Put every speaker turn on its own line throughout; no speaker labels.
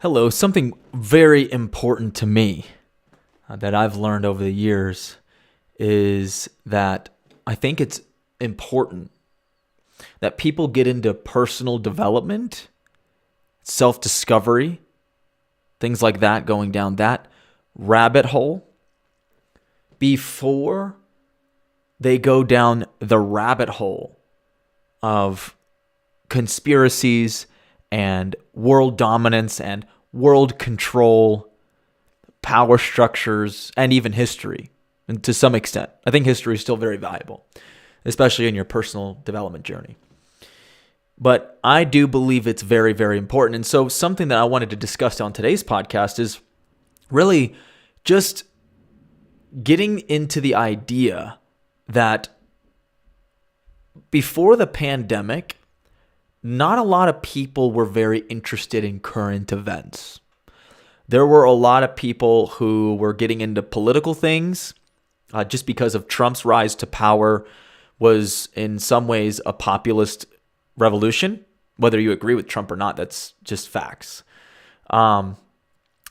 Hello, something very important to me that I've learned over the years is that I think it's important that people get into personal development, self discovery, things like that, going down that rabbit hole before they go down the rabbit hole of conspiracies and world dominance and world control, power structures, and even history. And to some extent, I think history is still very valuable, especially in your personal development journey. But I do believe it's very, very important. And so something that I wanted to discuss on today's podcast is really just getting into the idea that before the pandemic, not a lot of people were very interested in current events. There were a lot of people who were getting into political things just because of Trump's rise to power was in some ways a populist revolution. Whether you agree with Trump or not, that's just facts. And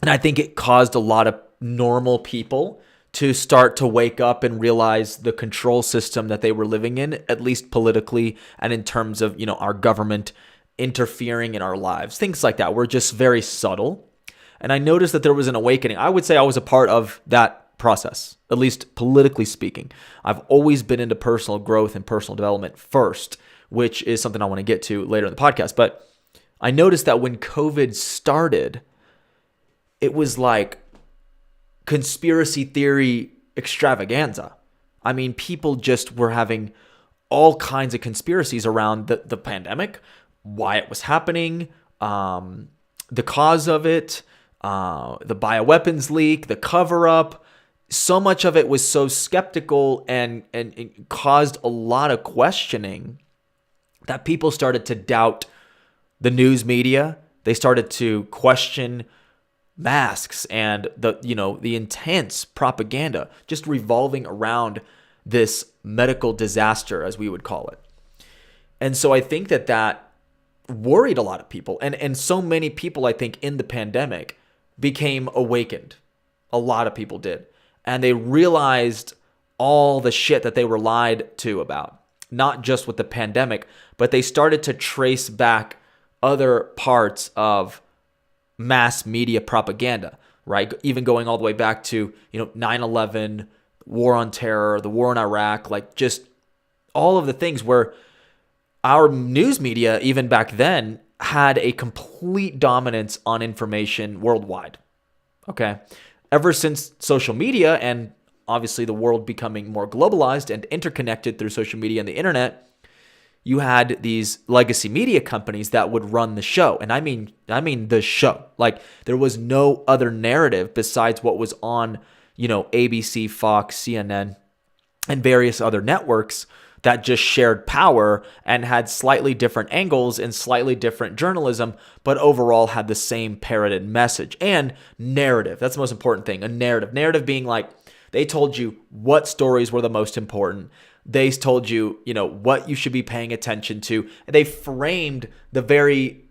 I think it caused a lot of normal people to start to wake up and realize the control system that they were living in, at least politically and in terms of, our government interfering in our lives. Things like that were just very subtle. And I noticed that there was an awakening. I would say I was a part of that process, at least politically speaking. I've always been into personal growth and personal development first, which is something I want to get to later in the podcast. But I noticed that when COVID started, it was like conspiracy theory extravaganza. I mean, people just were having all kinds of conspiracies around the pandemic, why it was happening, the cause of it, the bioweapons leak, the cover-up. So much of it was so skeptical and it caused a lot of questioning that people started to doubt the news media. They started to question masks and the intense propaganda just revolving around this medical disaster, as we would call it. And so I think that worried a lot of people. And so many people, I think, in the pandemic became awakened. A lot of people did. And they realized all the shit that they were lied to about, not just with the pandemic, but they started to trace back other parts of mass media propaganda, right? Even going all the way back to, 9/11, war on terror, the war in Iraq, like just all of the things where our news media, even back then, had a complete dominance on information worldwide. Okay. Ever since social media and obviously the world becoming more globalized and interconnected through social media and the internet, you had these legacy media companies that would run the show. And I mean the show. Like there was no other narrative besides what was on, ABC, Fox, CNN, and various other networks that just shared power and had slightly different angles and slightly different journalism, but overall had the same parroted message and narrative. That's the most important thing, a narrative. Narrative being like they told you what stories were the most important. They told you, what you should be paying attention to. They framed the very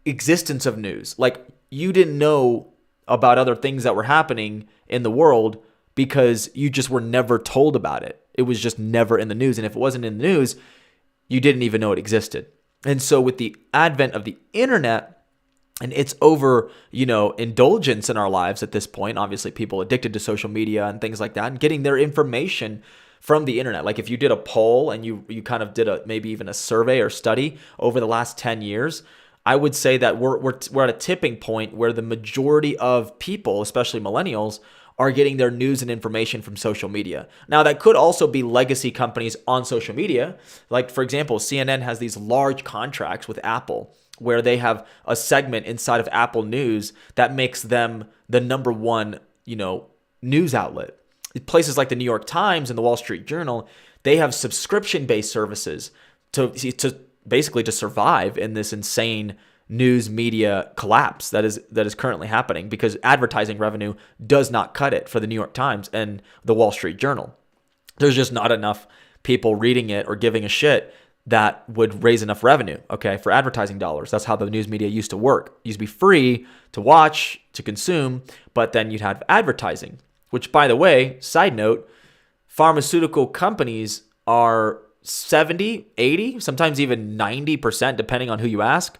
existence of news. Like you didn't know about other things that were happening in the world because you just were never told about it. It was just never in the news. And if it wasn't in the news, you didn't even know it existed. And so with the advent of the internet and its indulgence in our lives at this point, obviously people addicted to social media and things like that and getting their information from the internet. Like if you did a poll and you kind of did maybe even a survey or study over the last 10 years, I would say that we're at a tipping point where the majority of people, especially millennials, are getting their news and information from social media. Now, that could also be legacy companies on social media. Like, for example, CNN has these large contracts with Apple where they have a segment inside of Apple News that makes them the number one, news outlet. Places like the New York Times and the Wall Street Journal, they have subscription-based services to basically to survive in this insane news media collapse that is currently happening because advertising revenue does not cut it for the New York Times and the Wall Street Journal. There's just not enough people reading it or giving a shit that would raise enough revenue, okay, for advertising dollars. That's how the news media used to work. It used to be free to watch, to consume, but then you'd have advertising, which, by the way, side note, pharmaceutical companies are 70, 80, sometimes even 90%, depending on who you ask,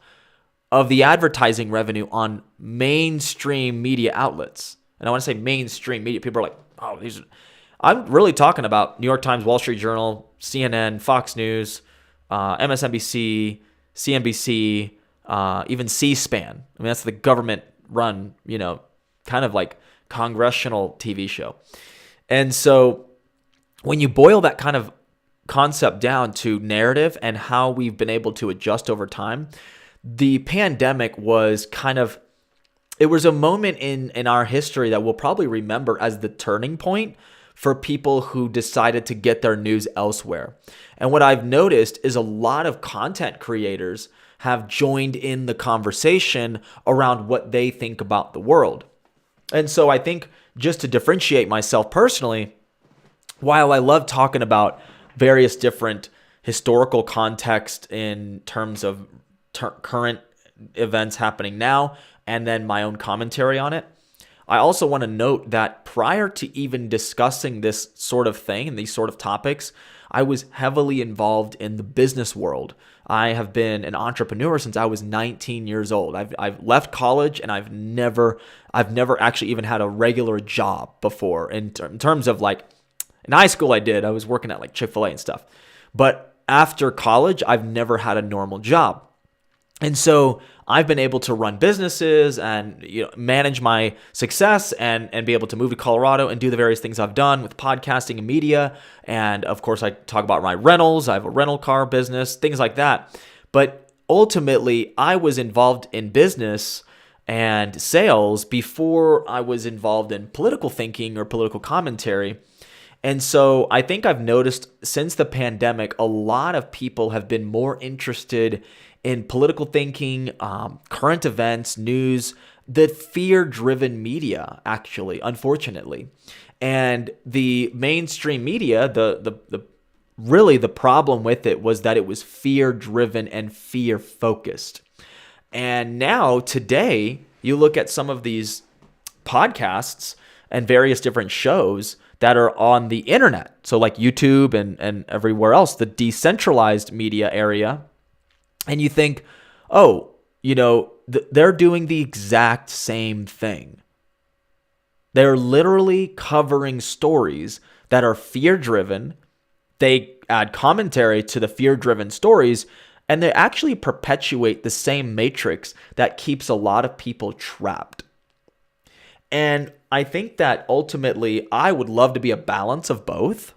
of the advertising revenue on mainstream media outlets. And I want to say mainstream media. People are like, oh, these are... I'm really talking about New York Times, Wall Street Journal, CNN, Fox News, MSNBC, CNBC, even C-SPAN. I mean, that's the government-run, kind of like congressional TV show. And so when you boil that kind of concept down to narrative and how we've been able to adjust over time, the pandemic was it was a moment in our history that we'll probably remember as the turning point for people who decided to get their news elsewhere. And what I've noticed is a lot of content creators have joined in the conversation around what they think about the world. And so I think, just to differentiate myself personally, while I love talking about various different historical context in terms of current events happening now, and then my own commentary on it, I also want to note that prior to even discussing this sort of thing and these sort of topics, I was heavily involved in the business world. I have been an entrepreneur since I was 19 years old. I've left college and I've never actually even had a regular job before. In terms of, like, in high school I was working at like Chick-fil-A and stuff. But after college, I've never had a normal job. And so I've been able to run businesses and manage my success and be able to move to Colorado and do the various things I've done with podcasting and media. And of course, I talk about my rentals. I have a rental car business, things like that. But ultimately, I was involved in business and sales before I was involved in political thinking or political commentary. And so I think I've noticed since the pandemic, a lot of people have been more interested in political thinking, current events, news, the fear-driven media, actually, unfortunately. And the mainstream media, really the problem with it was that it was fear-driven and fear-focused. And now, today, you look at some of these podcasts and various different shows that are on the internet, so like YouTube and everywhere else, the decentralized media area, and you think, oh, they're doing the exact same thing. They're literally covering stories that are fear-driven. They add commentary to the fear-driven stories, and they actually perpetuate the same matrix that keeps a lot of people trapped. And I think that ultimately I would love to be a balance of both,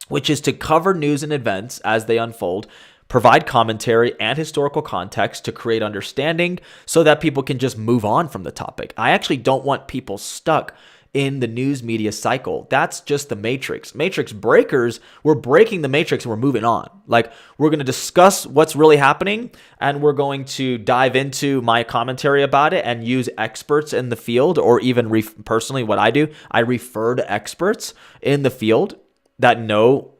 which is to cover news and events as they unfold, provide commentary and historical context to create understanding so that people can just move on from the topic. I actually don't want people stuck in the news media cycle. That's just the matrix. Matrix breakers, we're breaking the matrix and we're moving on. Like, we're going to discuss what's really happening and we're going to dive into my commentary about it and use experts in the field, or even personally what I do, I refer to experts in the field that know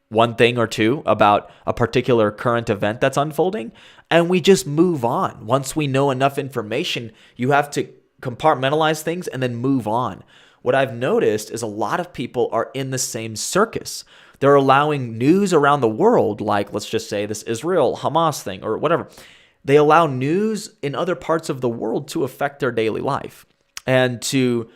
one thing or two about a particular current event that's unfolding, and we just move on. Once we know enough information, you have to compartmentalize things and then move on. What I've noticed is a lot of people are in the same circus. They're allowing news around the world, like let's just say this Israel Hamas thing or whatever. They allow news in other parts of the world to affect their daily life and to,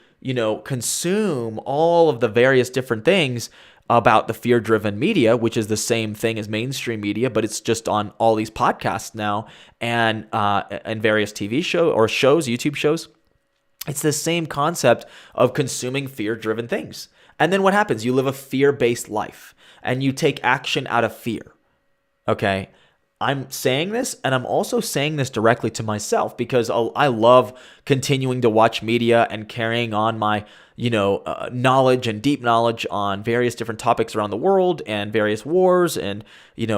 consume all of the various different things about the fear-driven media, which is the same thing as mainstream media, but it's just on all these podcasts now and various TV shows, YouTube shows. It's the same concept of consuming fear-driven things. And then what happens? You live a fear-based life and you take action out of fear. Okay? I'm saying this, and I'm also saying this directly to myself because I love continuing to watch media and carrying on my knowledge and deep knowledge on various different topics around the world and various wars and,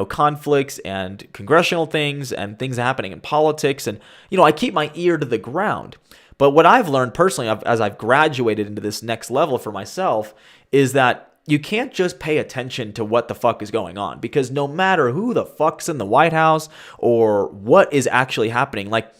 conflicts and congressional things and things happening in politics. And, I keep my ear to the ground. But what I've learned personally, as I've graduated into this next level for myself, is that, you can't just pay attention to what the fuck is going on, because no matter who the fuck's in the White House or what is actually happening, like,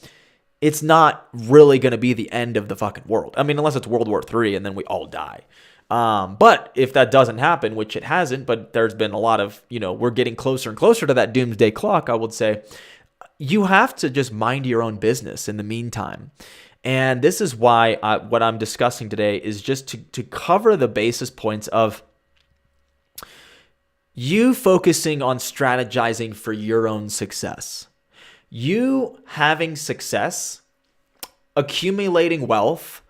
it's not really going to be the end of the fucking world. I mean, unless it's World War III and then we all die. But if that doesn't happen, which it hasn't, but there's been a lot of, we're getting closer and closer to that doomsday clock, I would say, you have to just mind your own business in the meantime. And this is why what I'm discussing today is just to cover the basis points of you focusing on strategizing for your own success. You having success, accumulating wealth,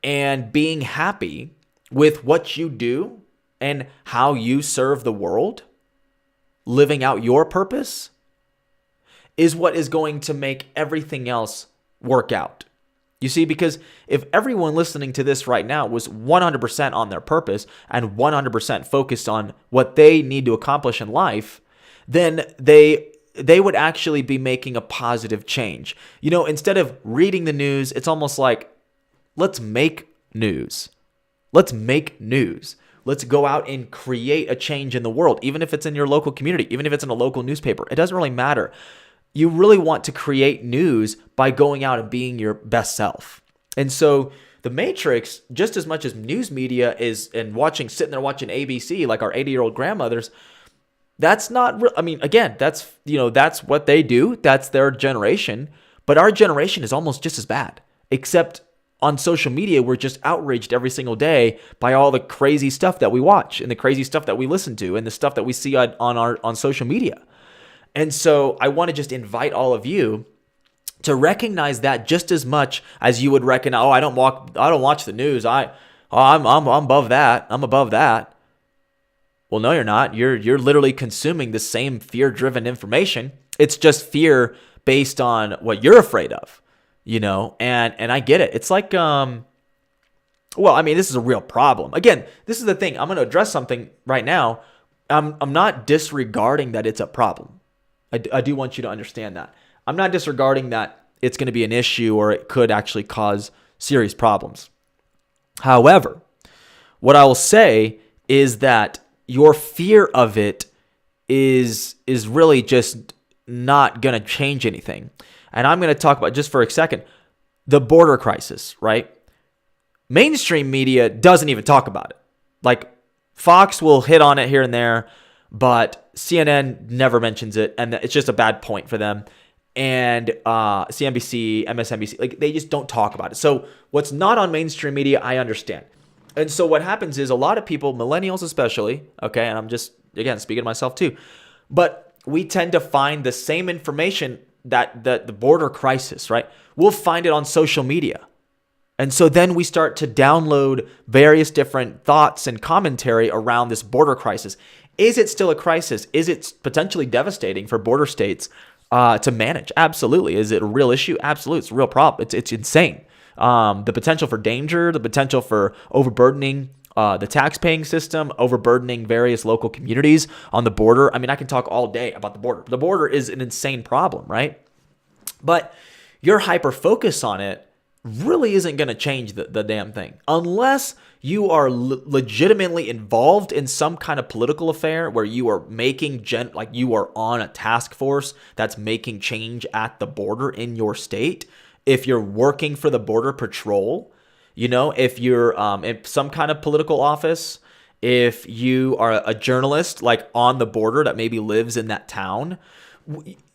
and being happy with what you do and how you serve the world, living out your purpose, is what is going to make everything else work out. You see, because if everyone listening to this right now was 100% on their purpose and 100% focused on what they need to accomplish in life, then they would actually be making a positive change. Instead of reading the news, it's almost like, let's make news. Let's make news. Let's go out and create a change in the world, even if it's in your local community, even if it's in a local newspaper. It doesn't really matter. You really want to create news by going out and being your best self. And so the Matrix, just as much as news media is, and sitting there watching ABC like our 80-year-old grandmothers, that's not real. I mean, again, that's what they do. That's their generation. But our generation is almost just as bad, except on social media, we're just outraged every single day by all the crazy stuff that we watch and the crazy stuff that we listen to and the stuff that we see on social media. And so I want to just invite all of you to recognize that just as much as you would recognize, I don't watch the news. I'm above that. I'm above that. Well, no, you're not. You're literally consuming the same fear-driven information. It's just fear based on what you're afraid of, and I get it. It's like, this is a real problem. Again, this is the thing. I'm going to address something right now. I'm not disregarding that it's a problem. I do want you to understand that. I'm not disregarding that it's going to be an issue or it could actually cause serious problems. However, what I will say is that your fear of it is really just not going to change anything. And I'm going to talk about, just for a second, the border crisis, right? Mainstream media doesn't even talk about it. Like, Fox will hit on it here and there, but CNN never mentions it, and it's just a bad point for them. And CNBC, MSNBC, like, they just don't talk about it. So what's not on mainstream media, I understand. And so what happens is a lot of people, millennials especially, okay, and I'm just, again, speaking to myself too, but we tend to find the same information that the border crisis, right? We'll find it on social media. And so then we start to download various different thoughts and commentary around this border crisis. Is it still a crisis? Is it potentially devastating for border states to manage? Absolutely. Is it a real issue? Absolutely. It's a real problem. It's insane. The potential for danger, the potential for overburdening the tax-paying system, overburdening various local communities on the border. I mean, I can talk all day about the border. The border is an insane problem, right? But your hyper-focus on it really isn't going to change the damn thing unless you are legitimately involved in some kind of political affair where you are making like you are on a task force that's making change at the border in your state. If you're working for the Border Patrol, if you're in some kind of political office, if you are a journalist like on the border that maybe lives in that town.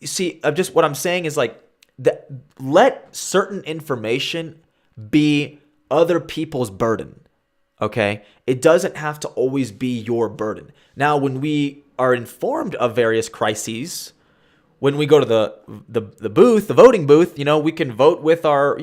See, what I'm saying is like, let certain information be other people's burden, okay? It doesn't have to always be your burden. Now, when we are informed of various crises, when we go to the booth, the voting booth, we can vote with our,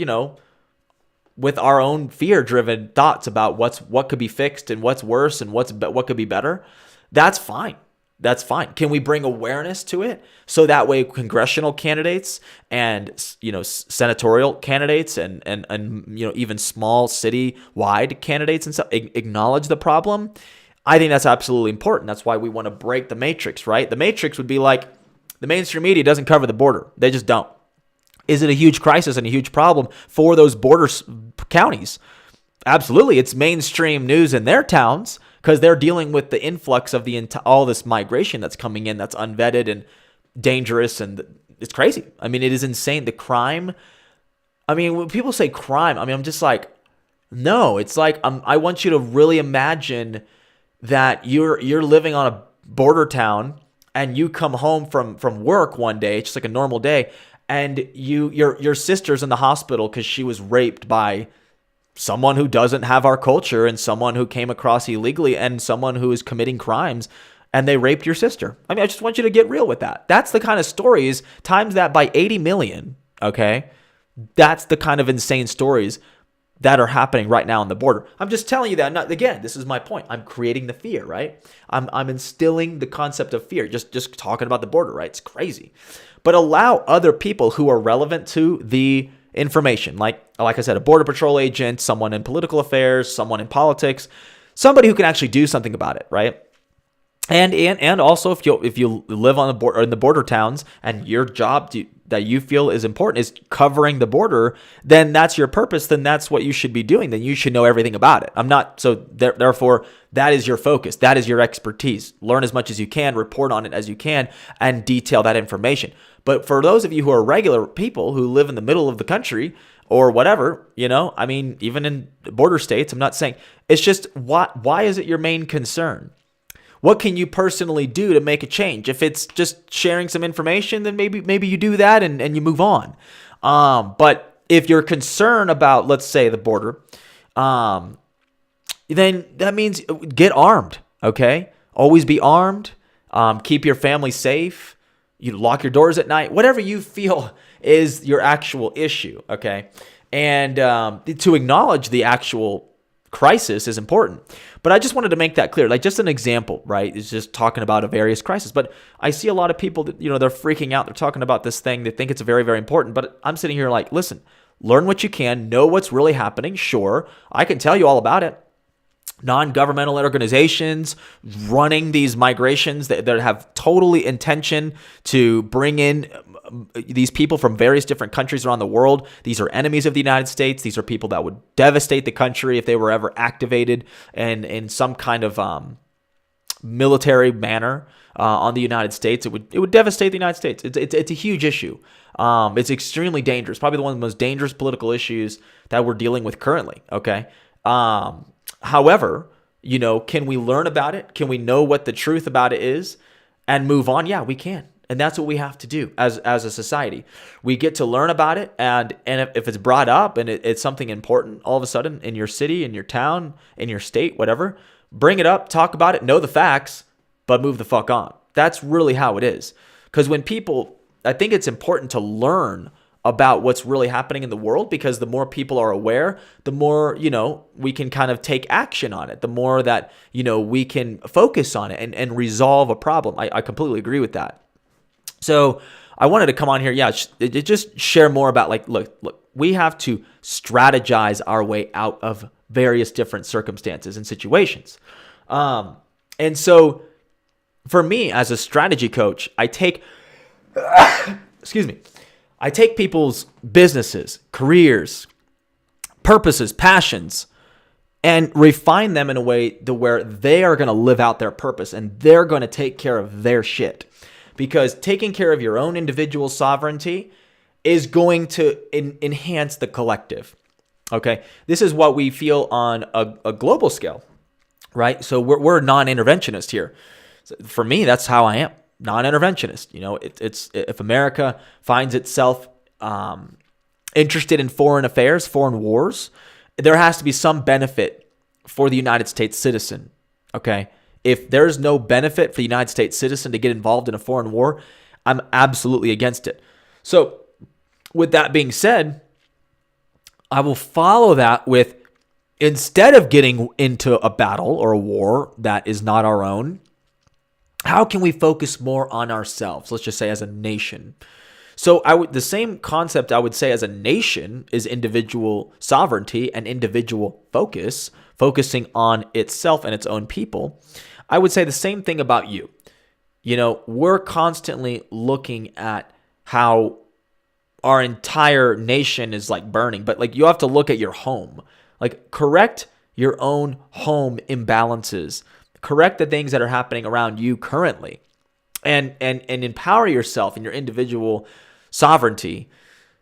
with our own fear-driven thoughts about what could be fixed and what's worse and what could be better. That's fine. That's fine. Can we bring awareness to it so that way congressional candidates and senatorial candidates and even small city-wide candidates and stuff acknowledge the problem? I think that's absolutely important. That's why we want to break the matrix, right? The matrix would be like, the mainstream media doesn't cover the border. They just don't. Is it a huge crisis and a huge problem for those border counties? Absolutely, it's mainstream news in their towns because they're dealing with the influx of all this migration that's coming in that's unvetted and dangerous, and it's crazy. I mean, it is insane. The crime. I mean, when people say crime, I mean, I'm just like, no. It's like I want you to really imagine that you're living on a border town and you come home from work one day, it's just like a normal day, and your sister's in the hospital because she was raped by someone who doesn't have our culture and someone who came across illegally and someone who is committing crimes, and they raped your sister. I mean, I just want you to get real with that. That's the kind of stories, times that by 80 million, okay? That's the kind of insane stories that are happening right now on the border. I'm just telling you that. Again, this is my point. I'm creating the fear, right? I'm instilling the concept of fear, just talking about the border, right? It's crazy. But allow other people who are relevant to the information, like I said, a border patrol agent, someone in political affairs, someone in politics, somebody who can actually do something about it, right? And also if you live on the border or in the border towns and your job that you feel is important is covering the border, then that's your purpose. Then that's what you should be doing. Then you should know everything about it. Therefore, that is your focus. That is your expertise. Learn as much as you can, report on it as you can, and detail that information. But for those of you who are regular people who live in the middle of the country or whatever, I mean, even in border states, I'm not saying, it's just why is it your main concern? What can you personally do to make a change? If it's just sharing some information, then maybe you do that and you move on. But if you're concerned about, let's say, the border, then that means get armed, okay? Always be armed. Keep your family safe. You lock your doors at night. Whatever you feel is your actual issue, okay? And to acknowledge the actual crisis is important. But I just wanted to make that clear. Like just an example, right? Is just talking about a various crisis. But I see a lot of people that, they're freaking out. They're talking about this thing. They think it's very, very important. But I'm sitting here like, listen, learn what you can, know what's really happening. Sure, I can tell you all about it. Non-governmental organizations running these migrations that have totally intention to bring in these people from various different countries around the world. These are enemies of the United States. These are people that would devastate the country if they were ever activated in some kind of military manner on the United States. It would devastate the United States. It's a huge issue. It's extremely dangerous. Probably one of the most dangerous political issues that we're dealing with currently. Okay. However, can we learn about it? Can we know what the truth about it is and move on? Yeah, we can. And that's what we have to do as a society. We get to learn about it. And if it's brought up and it's something important all of a sudden in your city, in your town, in your state, whatever, bring it up, talk about it, know the facts, but move the fuck on. That's really how it is. Because I think it's important to learn about what's really happening in the world, because the more people are aware, the more, we can kind of take action on it, the more that, we can focus on it and resolve a problem. I completely agree with that. So I wanted to come on here. Yeah. Just share more about look, we have to strategize our way out of various different circumstances and situations. And so for me as a strategy coach, I take people's businesses, careers, purposes, passions, and refine them in a way to where they are going to live out their purpose and they're going to take care of their shit. Because taking care of your own individual sovereignty is going to enhance the collective. Okay, this is what we feel on a global scale, right? So we're non-interventionist here. So for me, that's how I am. Non-interventionist. It's if America finds itself interested in foreign affairs, foreign wars, there has to be some benefit for the United States citizen. Okay, if there's no benefit for the United States citizen to get involved in a foreign war, I'm absolutely against it. So, with that being said, I will follow that with, instead of getting into a battle or a war that is not our own, how can we focus more on ourselves? Let's just say as a nation. So the same concept I would say as a nation is individual sovereignty and individual focusing on itself and its own people. I would say the same thing about you. We're constantly looking at how our entire nation is burning, but you have to look at your home. Like, correct your own home imbalances. Correct the things that are happening around you currently, and empower yourself in your individual sovereignty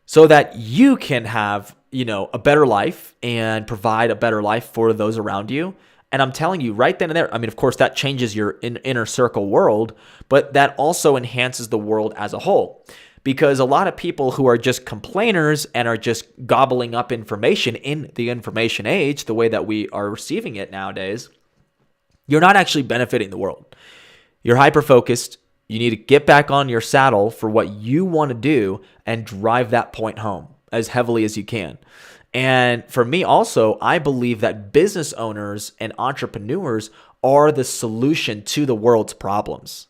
so that you can have, a better life and provide a better life for those around you. And I'm telling you right then and there, I mean, of course, that changes your inner circle world, but that also enhances the world as a whole. Because a lot of people who are just complainers and are just gobbling up information in the information age, the way that we are receiving it nowadays, you're not actually benefiting the world. You're hyper-focused. You need to get back on your saddle for what you want to do and drive that point home as heavily as you can. And for me also, I believe that business owners and entrepreneurs are the solution to the world's problems.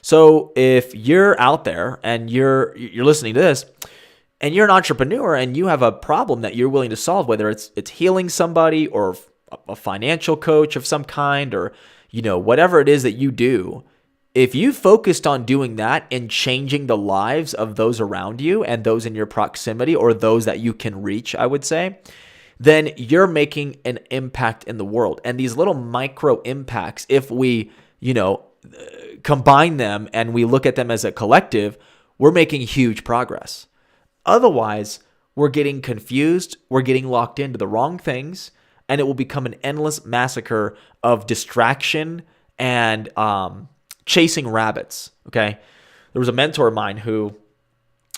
So if you're out there and you're listening to this and you're an entrepreneur and you have a problem that you're willing to solve, whether it's healing somebody or a financial coach of some kind, or whatever it is that you do, if you focused on doing that and changing the lives of those around you and those in your proximity, or those that you can reach, I would say, then you're making an impact in the world. And these little micro impacts, if we, combine them and we look at them as a collective, we're making huge progress. Otherwise, we're getting confused, we're getting locked into the wrong things, and it will become an endless massacre of distraction and chasing rabbits, okay? There was a mentor of mine who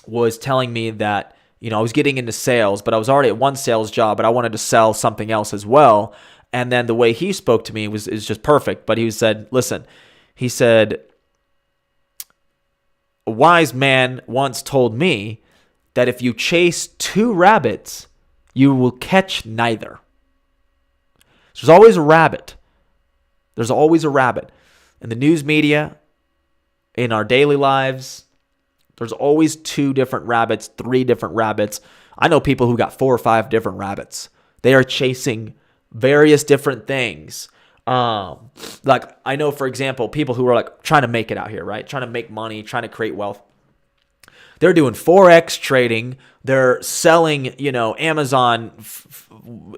was telling me that, I was getting into sales, but I was already at one sales job, but I wanted to sell something else as well. And then the way he spoke to me is just perfect. But he said, listen, he said, a wise man once told me that if you chase two rabbits, you will catch neither. So there's always a rabbit. There's always a rabbit. In the news media, in our daily lives, there's always two different rabbits, three different rabbits. I know people who got 4 or 5 different rabbits. They are chasing various different things. Like I know, for example, people who are like trying to make it out here, right? Trying to make money, trying to create wealth. They're doing Forex trading. They're selling, Amazon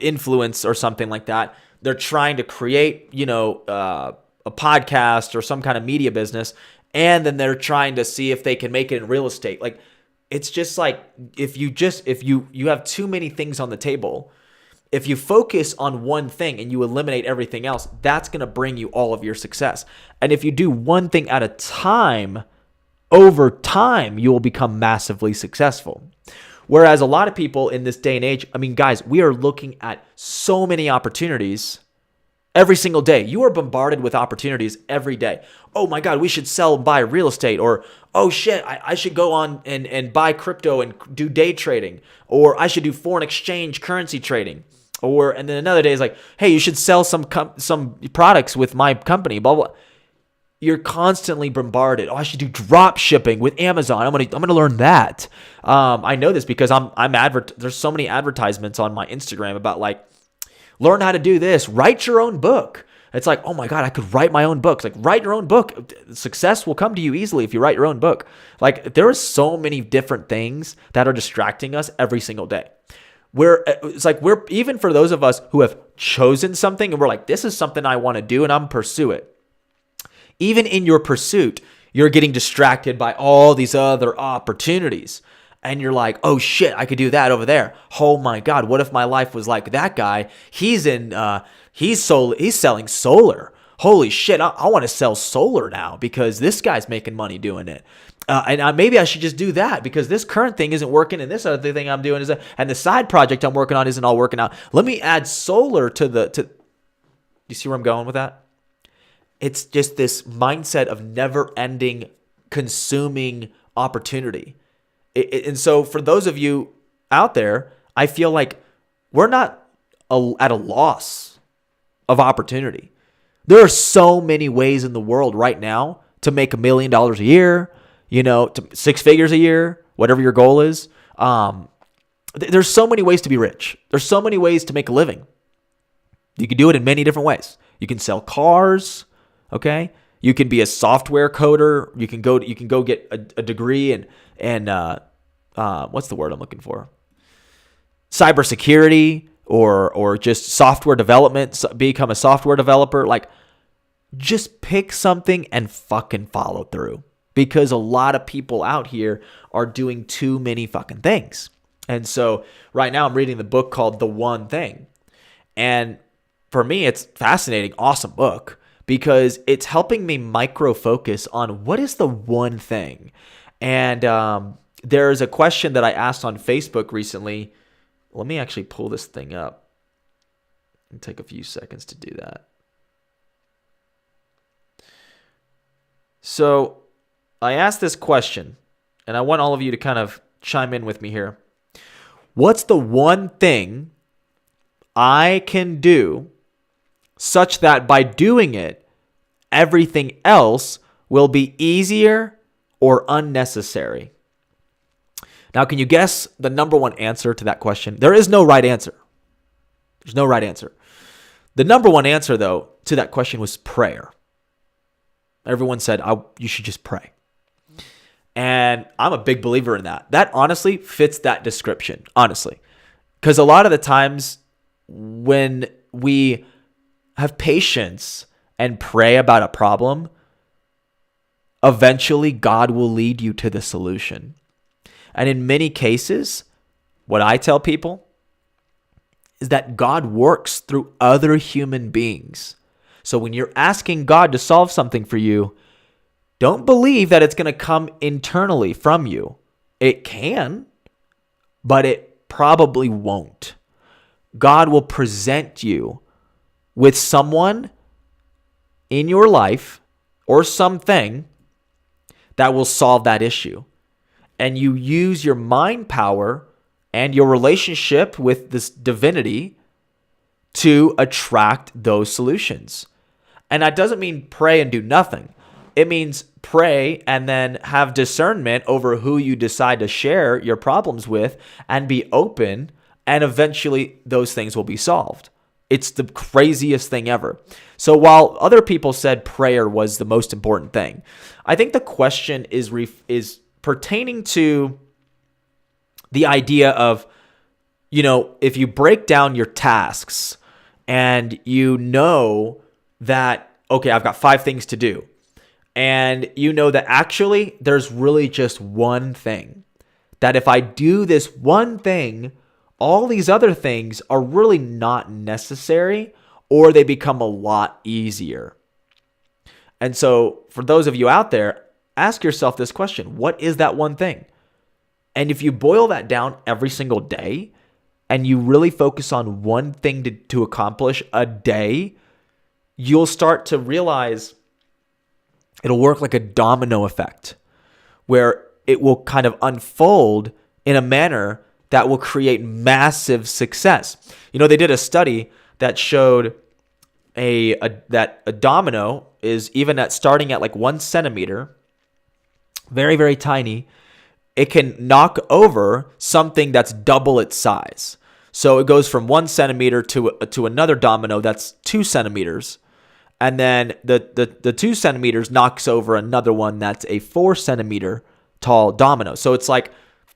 influence or something like that. They're trying to create, a podcast or some kind of media business. And then they're trying to see if they can make it in real estate. Like, it's just like, if you have too many things on the table, if you focus on one thing and you eliminate everything else, that's going to bring you all of your success. And if you do one thing at a time, over time, you will become massively successful. Whereas a lot of people in this day and age, I mean, guys, we are looking at so many opportunities every single day. You are bombarded with opportunities every day. Oh my God, we should sell and buy real estate. Or, oh shit, I should go on and buy crypto and do day trading. Or I should do foreign exchange currency trading. And then another day is like, hey, you should sell some products with my company, blah, blah. You're constantly bombarded. Oh, I should do drop shipping with Amazon. I'm gonna learn that. I know this because there's so many advertisements on my Instagram about like, learn how to do this. Write your own book. It's like, oh my God, I could write my own book. It's like, write your own book. Success will come to you easily if you write your own book. Like, there are so many different things that are distracting us every single day. We're even for those of us who have chosen something and we're like, this is something I want to do and I'm pursue it. Even in your pursuit, you're getting distracted by all these other opportunities. And you're like, oh shit, I could do that over there. Oh my God, what if my life was like that guy? He's selling solar. Holy shit, I want to sell solar now because this guy's making money doing it. Maybe I should just do that because this current thing isn't working and this other thing I'm doing and the side project I'm working on isn't all working out. Let me add solar to you see where I'm going with that? It's just this mindset of never-ending consuming opportunity. And so for those of you out there, I feel like we're not at a loss of opportunity. There are so many ways in the world right now to make $1 million a year, to 6 figures a year, whatever your goal is. There's so many ways to be rich. There's so many ways to make a living. You can do it in many different ways. You can sell cars, okay? You can be a software coder. You can go get a degree and what's the word I'm looking for? Cybersecurity, or just software development, become a software developer. Like, just pick something and fucking follow through, because a lot of people out here are doing too many fucking things. And so right now I'm reading the book called The One Thing. And for me, it's fascinating, awesome book, because it's helping me micro focus on what is the one thing. And there's a question that I asked on Facebook recently. Let me actually pull this thing up. It'll take a few seconds to do that. So I asked this question, and I want all of you to kind of chime in with me here. What's the one thing I can do such that by doing it, everything else will be easier or unnecessary? Now, can you guess the number one answer to that question? There is no right answer. There's no right answer. The number one answer, though, to that question was prayer. Everyone said, you should just pray. And I'm a big believer in that. That honestly fits that description, honestly. Because a lot of the times when we have patience and pray about a problem, eventually God will lead you to the solution. And in many cases, what I tell people is that God works through other human beings. So when you're asking God to solve something for you, don't believe that it's going to come internally from you. It can, but it probably won't. God will present you with someone in your life or something that will solve that issue. And you use your mind power and your relationship with this divinity to attract those solutions. And that doesn't mean pray and do nothing. It means pray and then have discernment over who you decide to share your problems with and be open, and eventually those things will be solved. It's the craziest thing ever. So while other people said prayer was the most important thing, I think the question is pertaining to the idea of, if you break down your tasks and you know that, okay, I've got 5 things to do. And you know that actually there's really just one thing. That if I do this one thing, all these other things are really not necessary, or they become a lot easier. And so for those of you out there, ask yourself this question: what is that one thing? And if you boil that down every single day and you really focus on one thing to accomplish a day, you'll start to realize it'll work like a domino effect, where it will kind of unfold in a manner that will create massive success. They did a study that showed that a domino is, even at starting at like 1 centimeter, very, very tiny, it can knock over something that's double its size. So it goes from 1 centimeter to another domino that's 2 centimeters. And then the 2 centimeters knocks over another one that's a 4 centimeter tall domino. So it's like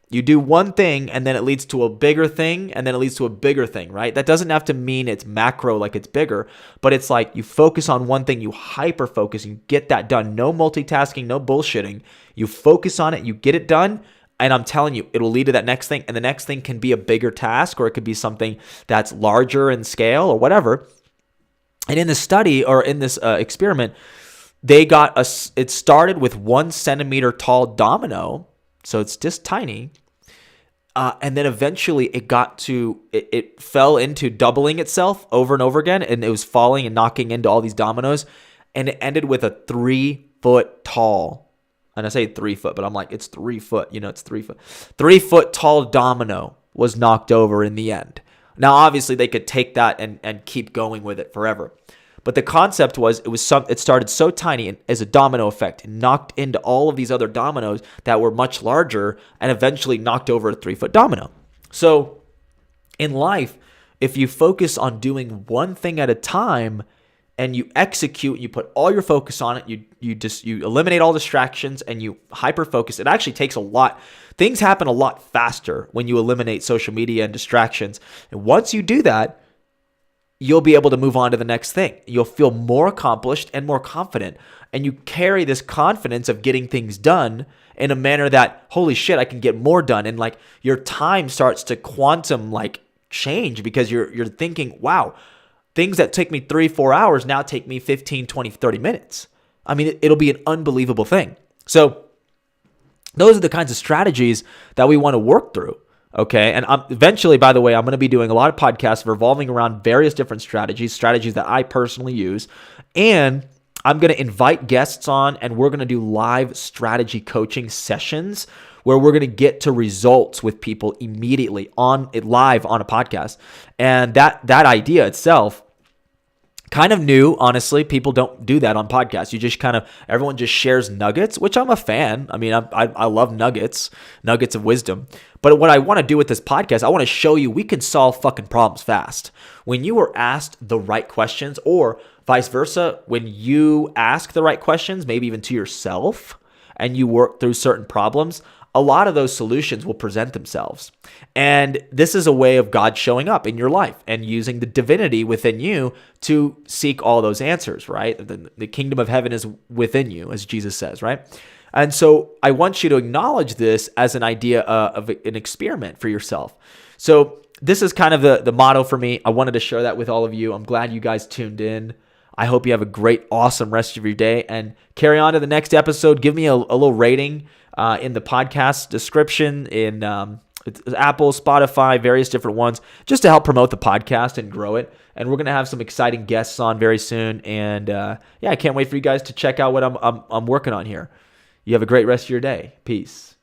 you do one thing and then it leads to a bigger thing and then it leads to a bigger thing, right? That doesn't have to mean it's macro, like it's bigger, but it's like you focus on one thing, you hyper focus, you get that done. No multitasking, no bullshitting. You focus on it, you get it done. And I'm telling you, it'll lead to that next thing. And the next thing can be a bigger task, or it could be something that's larger in scale or whatever. And in the study, or in this experiment, it started with 1 centimeter tall domino. So it's just tiny. And then eventually it fell into doubling itself over and over again. And it was falling and knocking into all these dominoes. And it ended with a 3-foot tall. And I say 3 foot, but I'm like, it's 3 foot. It's 3 foot. 3 foot tall domino was knocked over in the end. Now, obviously, they could take that and keep going with it forever. But the concept was, it started so tiny and as a domino effect. It knocked into all of these other dominoes that were much larger and eventually knocked over a 3-foot domino. So in life, if you focus on doing one thing at a time, and you execute, you put all your focus on it, you eliminate all distractions and you hyper focus, it actually takes a lot. Things happen a lot faster when you eliminate social media and distractions. And once you do that, you'll be able to move on to the next thing. You'll feel more accomplished and more confident. And you carry this confidence of getting things done in a manner that, holy shit, I can get more done. And like your time starts to quantum like change because you're thinking, wow, things that take me 3-4 hours now take me 15, 20, 30 minutes. I mean, it'll be an unbelievable thing. So those are the kinds of strategies that we want to work through. Okay. And eventually, by the way, I'm going to be doing a lot of podcasts revolving around various different strategies that I personally use. And I'm going to invite guests on, and we're going to do live strategy coaching sessions where we're going to get to results with people immediately live on a podcast. And that idea itself, kind of new, honestly. People don't do that on podcasts. You just everyone just shares nuggets, which I'm a fan. I mean, I love nuggets of wisdom. But what I want to do with this podcast, I want to show you we can solve fucking problems fast. When you are asked the right questions, or vice versa, when you ask the right questions, maybe even to yourself, and you work through certain problems, a lot of those solutions will present themselves. And this is a way of God showing up in your life and using the divinity within you to seek all those answers, right? The kingdom of heaven is within you, as Jesus says, right? And so I want you to acknowledge this as an idea of an experiment for yourself. So this is kind of the motto for me. I wanted to share that with all of you. I'm glad you guys tuned in. I hope you have a great, awesome rest of your day, and carry on to the next episode. Give me a little rating in the podcast description, in Apple, Spotify, various different ones, just to help promote the podcast and grow it. And we're going to have some exciting guests on very soon. And I can't wait for you guys to check out what I'm working on here. You have a great rest of your day. Peace.